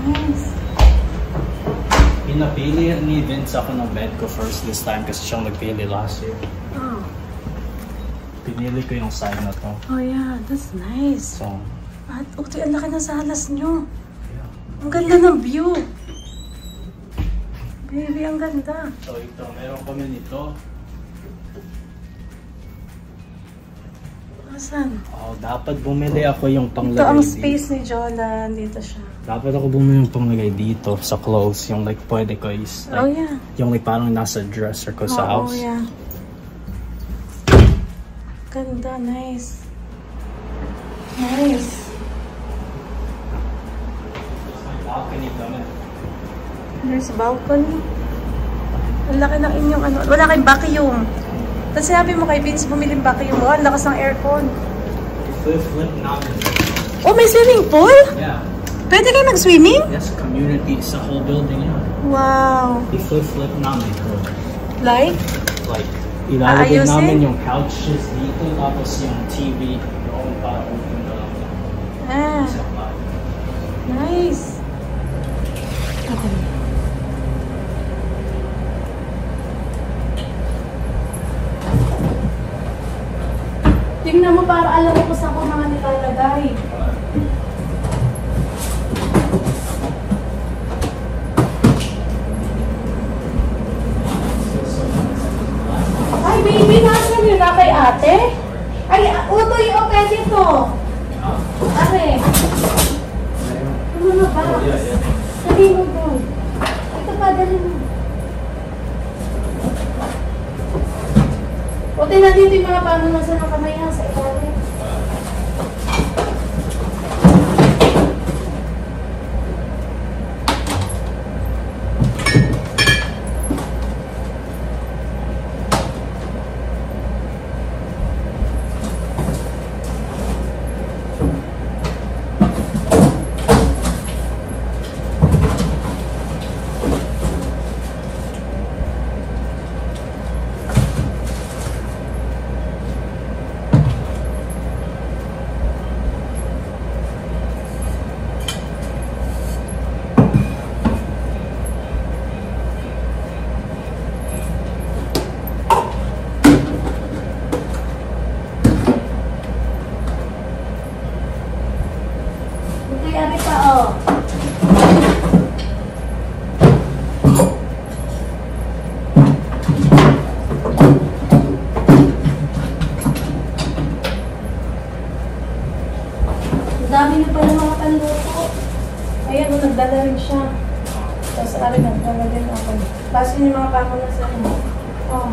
Nice. Pinapili ni Vince ako ng bed ko first this time kasi siyang nagpili last year. Oh. Pinili ko yung side na to. Oh yeah, that's nice. So, At okay, ang laki ng salas nyo. Yeah. Ang ganda ng view. Baby, ang ganda. So ito, meron kami nito. Asan? Oh, dapat bumili ako yung panglagay Ito ang dito. space ni Jolan. Dito siya. Dapat ako bumili yung panglagay dito sa clothes. Yung like pwede ko is like, oh yeah. yung like parang nasa dresser ko sa house. Oh yeah. Ganda, nice. Nice. Balcony kami. There's balcony. Ang laki ng inyong ano. Wala kayong vacuum. Tapos sinabi mo kay Vince bumiling vacuum. Oh, ang lakas ng aircon. Flip namin. Oh, may swimming pool? Yeah. Pwede kayo mag-swimming? Yes, community sa whole building yan. Wow. I-flip namin. Like? Like, ilalagay Ayusin? namin yung couches dito tapos yung TV doon para open na lang. Ah, nice. Okay. Tingnan mo para alam mo kung saan ko mga nilalagay. Ay, baby, nasan yun na kay ate? Ay, utoy, o pwede to. Ate. Ano na ba? Dali mo doon. Ito pa, dali mo. Utoy, nandito yung mga panunasan ng kamay ha, sa ilalim. Dami na pala mga panluto. Ayan, nagdala rin siya. Tapos arin, nagdala din ako. Pasin yung mga pamunasan mo. Oh.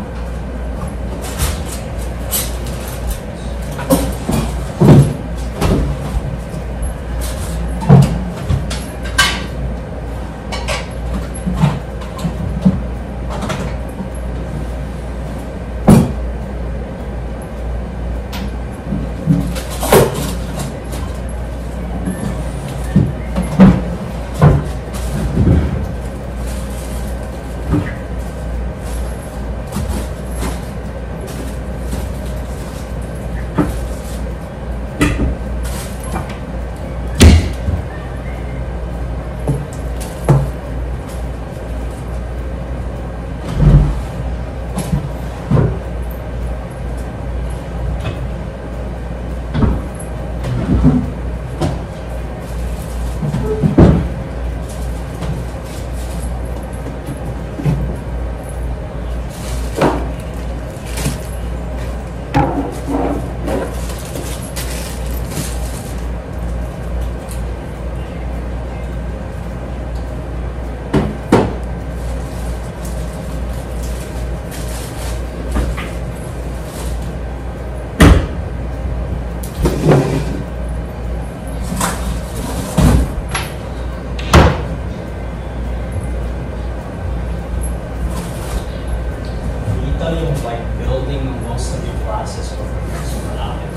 Yung like building most of your classes over here, so malapit.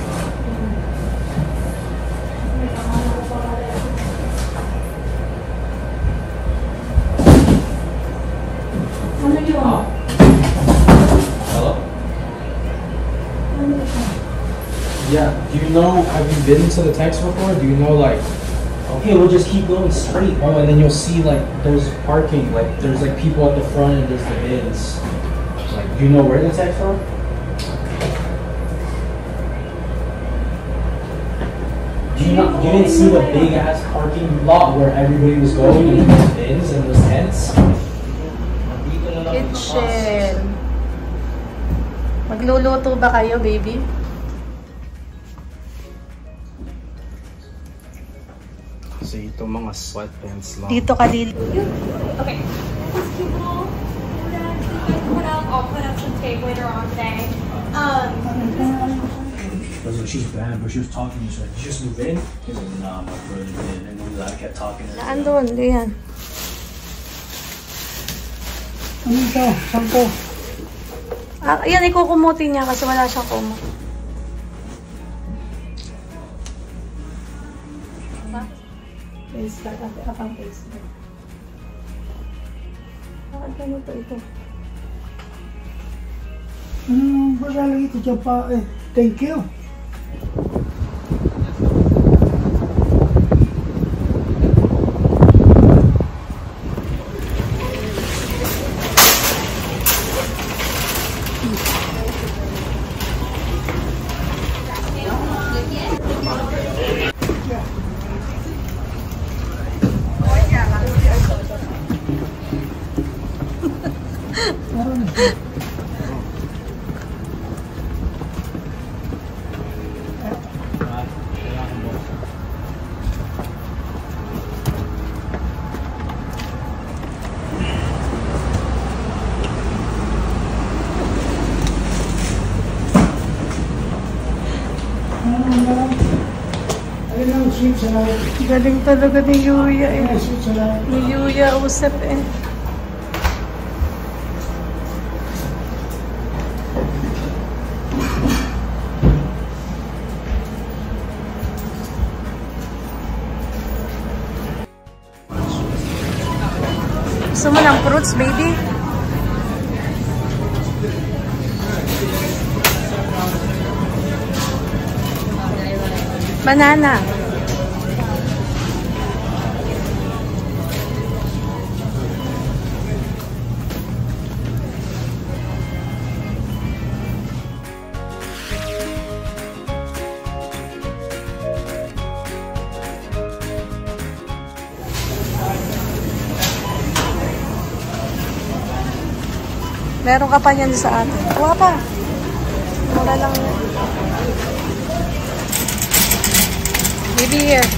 Ano yun? Hello? Yeah, do you know, have you been to the text before? Do you know like Okay, we'll just keep going straight. Oh, and then you'll see like there's parking. Like there's like people at the front and there's the bins. Like, do you know where that's at from? You didn't see the big ass parking lot where everybody was going and there's bins and there's tents? Kitchen. Magluluto ba kayo, baby? So ito mga sweatpants lang. Dito ka dito. Okay. These people, I'll put up some tape later on today. She's bad, but she was talking to me. She's like, "Did you just move in?" He's like, "Nah, my brother did." And then I kept talking to her. Saan doon? Diyan. Ano ito? Saan to? Ah, yan, ikukumutin niya kasi wala siyang kumot. Face card. Akang face card. Bakit ganito ito? Wala lang ito dyan pa eh. Thank you. Ayun lang, sweet salad. Galing talaga ni Yuya eh. Ayun, sweet salad. Ni Yuya usap eh. Gusto mo ng fruits, baby? Banana. Meron ka pa niyan sa atin. Kuha pa. Mura lang. Maybe here.